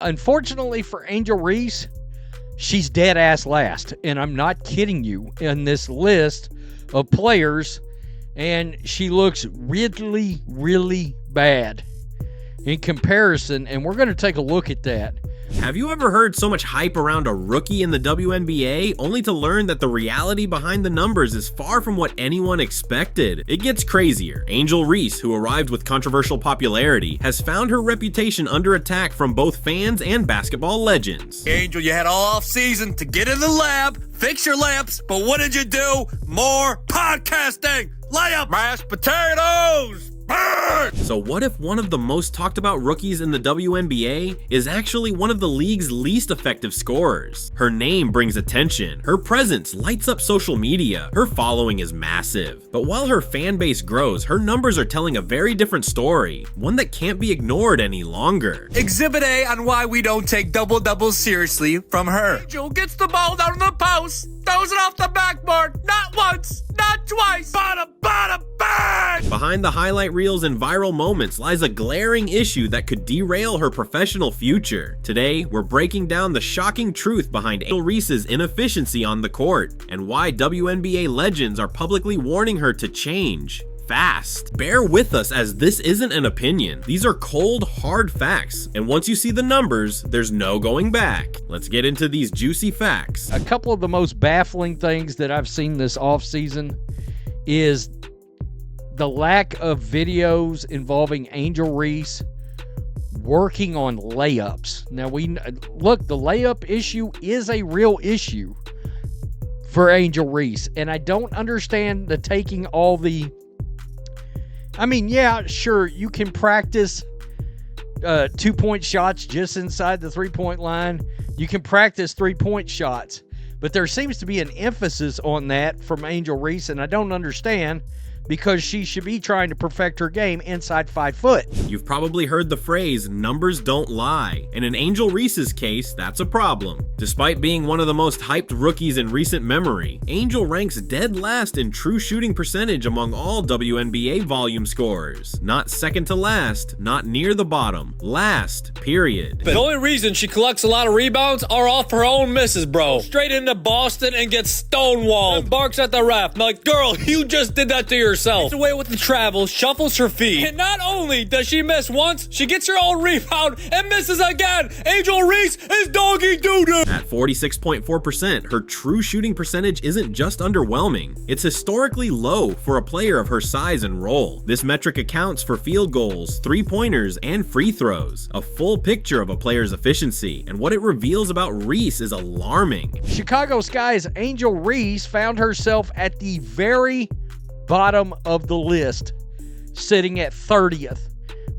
Unfortunately for Angel Reese, she's dead ass last. And I'm not kidding you in this list of players. And she looks really, really bad in comparison. And we're going to take a look at that. Have you ever heard so much hype around a rookie in the WNBA only to learn that the reality behind the numbers is far from what anyone expected? It gets crazier. Angel Reese, who arrived with controversial popularity, has found her reputation under attack from both fans and basketball legends. Angel, you had all off season to get in the lab, fix your lamps, but what did you do? More podcasting! Layup! Mashed potatoes! So what if one of the most talked about rookies in the WNBA is actually one of the league's least effective scorers? Her name brings attention, her presence lights up social media, her following is massive. But while her fan base grows, her numbers are telling a very different story, one that can't be ignored any longer. Exhibit A on why we don't take double-doubles seriously from her. Angel gets the ball down the post, throws it off the backboard, not once, not twice, bada, bada, bang! Behind the highlight reels and viral moments lies a glaring issue that could derail her professional future. Today, we're breaking down the shocking truth behind Angel Reese's inefficiency on the court, and why WNBA legends are publicly warning her to change fast. Bear with us as this isn't an opinion. These are cold, hard facts, and once you see the numbers, there's no going back. Let's get into these juicy facts. A couple of the most baffling things that I've seen this offseason is the lack of videos involving Angel Reese working on layups. Now, look, the layup issue is a real issue for Angel Reese, and I don't understand the taking all the... I mean, yeah, sure, you can practice 2-point shots just inside the three-point line. You can practice three-point shots, but there seems to be an emphasis on that from Angel Reese, and I don't understand, because she should be trying to perfect her game inside 5 foot. You've probably heard the phrase, numbers don't lie, and in Angel Reese's case, that's a problem. Despite being one of the most hyped rookies in recent memory, Angel ranks dead last in true shooting percentage among all WNBA volume scorers. Not second to last, not near the bottom, last, period. The only reason she collects a lot of rebounds are off her own misses, bro. Straight into Boston and gets stonewalled. And barks at the ref. I'm like, girl, you just did that to yourself. Gets away with the travel, shuffles her feet. And not only does she miss once, she gets her own rebound and misses again. Angel Reese is doggy doo-doo. At 46.4%, her true shooting percentage isn't just underwhelming, it's historically low for a player of her size and role. This metric accounts for field goals, three-pointers, and free throws. A full picture of a player's efficiency, and what it reveals about Reese is alarming. Chicago Sky's Angel Reese found herself at the very bottom of the list, sitting at 30th,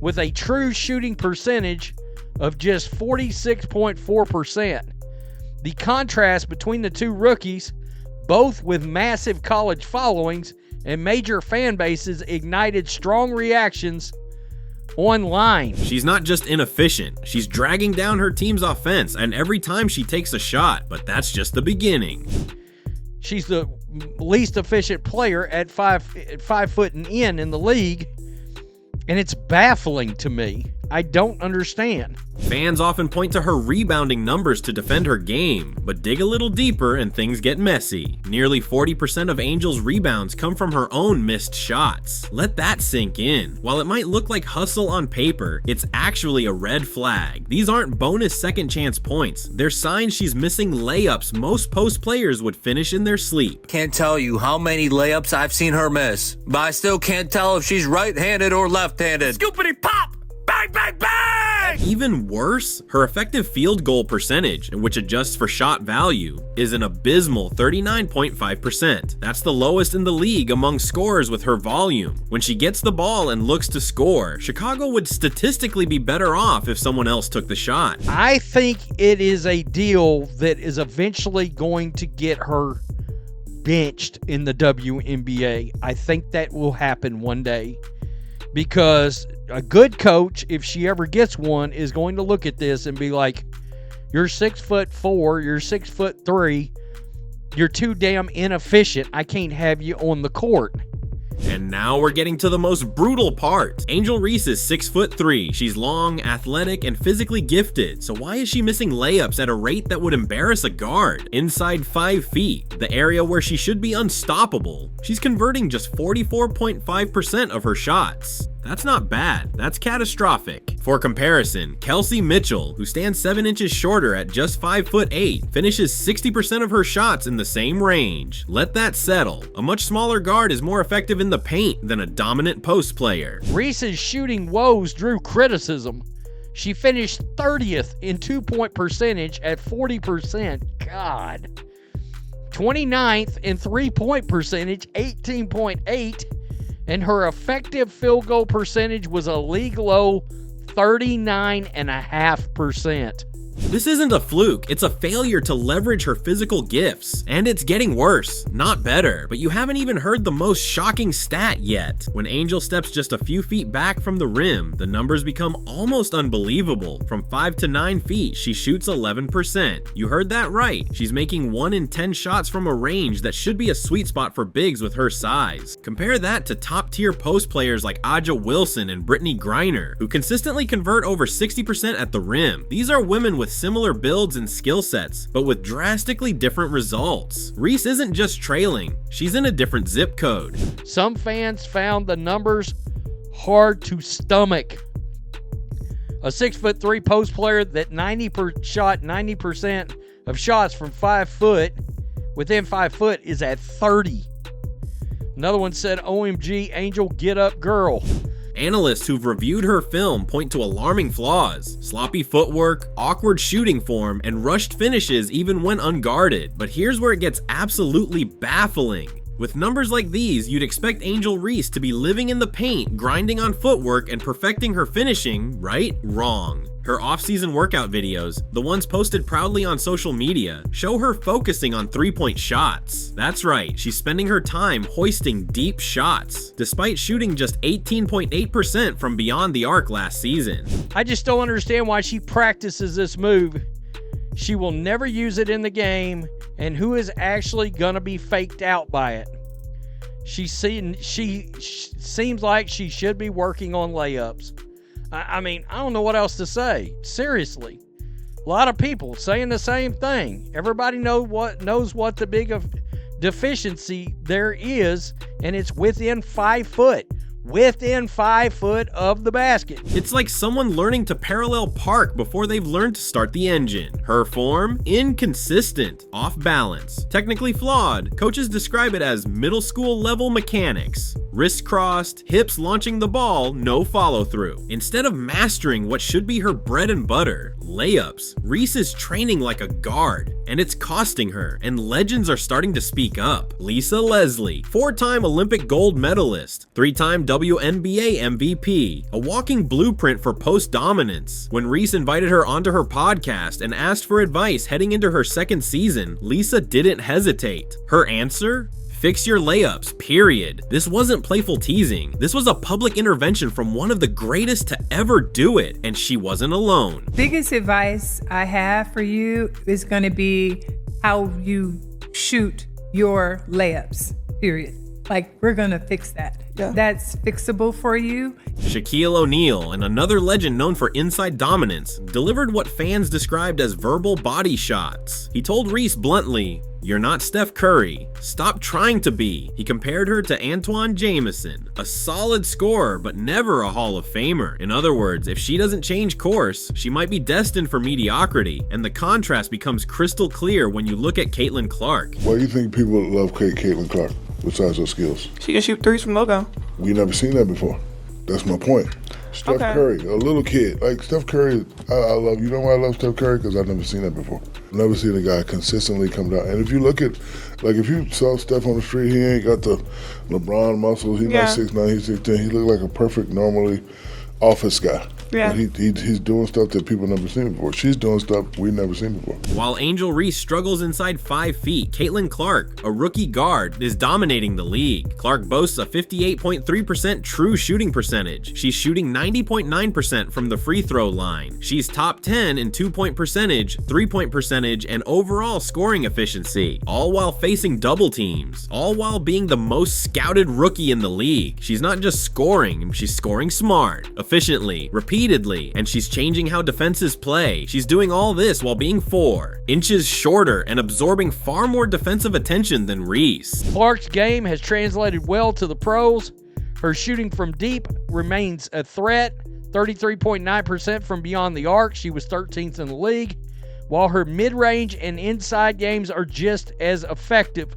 with a true shooting percentage of just 46.4%. The contrast between the two rookies, both with massive college followings and major fan bases, ignited strong reactions online. She's not just inefficient, she's dragging down her team's offense, and every time she takes a shot, but that's just the beginning. She's the least efficient player at 5 foot and in the league, and it's baffling to me. I don't understand. Fans often point to her rebounding numbers to defend her game, but dig a little deeper and things get messy. Nearly 40% of Angel's rebounds come from her own missed shots. Let that sink in. While it might look like hustle on paper, it's actually a red flag. These aren't bonus second chance points. They're signs she's missing layups most post players would finish in their sleep. Can't tell you how many layups I've seen her miss, but I still can't tell if she's right-handed or left-handed. Scoopity pop! Bang, bang, bang! Even worse, her effective field goal percentage, which adjusts for shot value, is an abysmal 39.5%. That's the lowest in the league among scorers with her volume. When she gets the ball and looks to score, Chicago would statistically be better off if someone else took the shot. I think it is a deal that is eventually going to get her benched in the WNBA. I think that will happen one day, because a good coach, if she ever gets one, is going to look at this and be like, you're 6'4", you're 6'3", you're too damn inefficient. I can't have you on the court. And now we're getting to the most brutal part. Angel Reese is 6'3". She's long, athletic, and physically gifted. So why is she missing layups at a rate that would embarrass a guard? Inside 5 feet, the area where she should be unstoppable, she's converting just 44.5% of her shots. That's not bad, that's catastrophic. For comparison, Kelsey Mitchell, who stands 7 inches shorter at just 5'8", finishes 60% of her shots in the same range. Let that settle. A much smaller guard is more effective in the paint than a dominant post player. Reese's shooting woes drew criticism. She finished 30th in 2-point percentage at 40%. God. 29th in 3-point percentage, 18.8%. And her effective field goal percentage was a league low 39.5%. This isn't a fluke, it's a failure to leverage her physical gifts. And it's getting worse, not better. But you haven't even heard the most shocking stat yet. When Angel steps just a few feet back from the rim, the numbers become almost unbelievable. From 5 to 9 feet, she shoots 11%. You heard that right. She's making 1 in 10 shots from a range that should be a sweet spot for bigs with her size. Compare that to top-tier post players like Aja Wilson and Brittany Griner, who consistently convert over 60% at the rim. These are women with similar builds and skill sets, but with drastically different results. Reese isn't just trailing, she's in a different zip code. Some fans found the numbers hard to stomach. A 6'3" post player that 90% of shots from 5 foot, within 5 foot, is at 30. Another one said, OMG, Angel, get up, girl. Analysts who've reviewed her film point to alarming flaws: sloppy footwork, awkward shooting form, and rushed finishes even when unguarded. But here's where it gets absolutely baffling. With numbers like these, you'd expect Angel Reese to be living in the paint, grinding on footwork, and perfecting her finishing, right? Wrong. Her off-season workout videos, the ones posted proudly on social media, show her focusing on 3-point shots. That's right, she's spending her time hoisting deep shots, despite shooting just 18.8% from beyond the arc last season. I just don't understand why she practices this move. She will never use it in the game, and who is actually gonna be faked out by it? She seems like she should be working on layups. I mean, I don't know what else to say. Seriously. A lot of people saying the same thing. Everybody knows what the big deficiency there is, and it's within 5 foot. Within 5 foot of the basket. It's like someone learning to parallel park before they've learned to start the engine. Her form? Inconsistent, off balance, technically flawed. Coaches describe it as middle school level mechanics. Wrists crossed, hips launching the ball, no follow through. Instead of mastering what should be her bread and butter, layups, Reese is training like a guard, and it's costing her, and legends are starting to speak up. Lisa Leslie, 4-time Olympic gold medalist, 3-time WNBA MVP, a walking blueprint for post dominance. When Reese invited her onto her podcast and asked for advice heading into her 2nd season, Lisa didn't hesitate. Her answer? Fix your layups, period. This wasn't playful teasing. This was a public intervention from one of the greatest to ever do it, and she wasn't alone. Biggest advice I have for you is going to be how you shoot your layups, period. Like, we're going to fix that. Yeah. That's fixable for you. Shaquille O'Neal, and another legend known for inside dominance, delivered what fans described as verbal body shots. He told Reese bluntly, "You're not Steph Curry. Stop trying to be." He compared her to Antoine Jamison, a solid scorer but never a Hall of Famer. In other words, if she doesn't change course, she might be destined for mediocrity, and the contrast becomes crystal clear when you look at Caitlin Clark. Why do you think people love Caitlin Clark besides her skills? She can shoot threes from logo. We never seen that before. That's my point. Steph Curry, a little kid. Like Steph Curry, I love. You know why I love Steph Curry? Because I've never seen that before. Never seen a guy consistently come down. And if you look at, like if you saw Steph on the street, he ain't got the LeBron muscles. He's not 6'9", he's 6'10". He looked like a perfect, normally office guy. But he's doing stuff that people never seen before. She's doing stuff we've never seen before. While Angel Reese struggles inside 5 feet, Caitlin Clark, a rookie guard, is dominating the league. Clark boasts a 58.3% true shooting percentage. She's shooting 90.9% from the free throw line. She's top 10 in 2-point percentage, 3-point percentage, and overall scoring efficiency, all while facing double teams, all while being the most scouted rookie in the league. She's not just scoring, she's scoring smart, efficiently, repeatedly, and she's changing how defenses play. She's doing all this while being 4 inches shorter and absorbing far more defensive attention than Reese. Clark's game has translated well to the pros. Her shooting from deep remains a threat, 33.9% from beyond the arc. She was 13th in the league, while her mid-range and inside games are just as effective.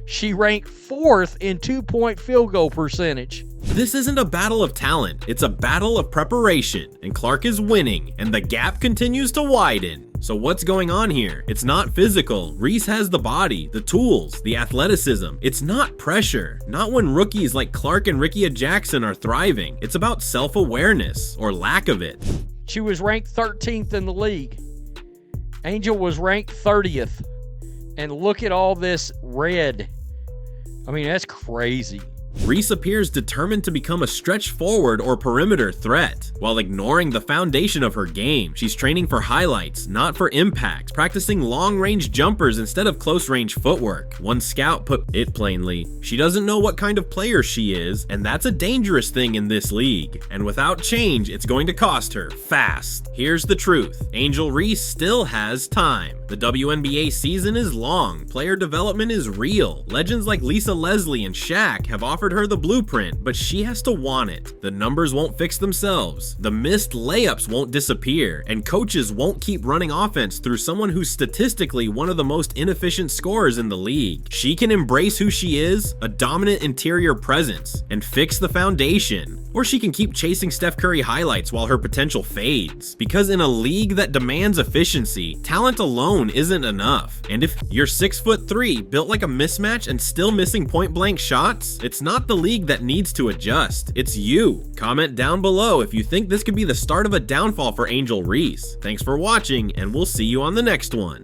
She ranked 4th in 2-point field goal percentage. This isn't a battle of talent, it's a battle of preparation, and Clark is winning, and the gap continues to widen. So what's going on here? It's not physical. Reese has the body, the tools, the athleticism. It's not pressure. Not when rookies like Clark and Rickea Jackson are thriving. It's about self-awareness, or lack of it. She was ranked 13th in the league. Angel was ranked 30th. And look at all this red. I mean, that's crazy. Reese appears determined to become a stretch forward or perimeter threat, while ignoring the foundation of her game. She's training for highlights, not for impact, practicing long-range jumpers instead of close-range footwork. One scout put it plainly, she doesn't know what kind of player she is, and that's a dangerous thing in this league. And without change, it's going to cost her, fast. Here's the truth. Angel Reese still has time. The WNBA season is long, player development is real. Legends like Lisa Leslie and Shaq have offered her the blueprint, but she has to want it. The numbers won't fix themselves. The missed layups won't disappear, and coaches won't keep running offense through someone who's statistically one of the most inefficient scorers in the league. She can embrace who she is, a dominant interior presence, and fix the foundation. Or she can keep chasing Steph Curry highlights while her potential fades. Because in a league that demands efficiency, talent alone isn't enough. And if you're 6'3", built like a mismatch and still missing point-blank shots, it's not the league that needs to adjust. It's you. Comment down below if you think this could be the start of a downfall for Angel Reese. Thanks for watching, and we'll see you on the next one.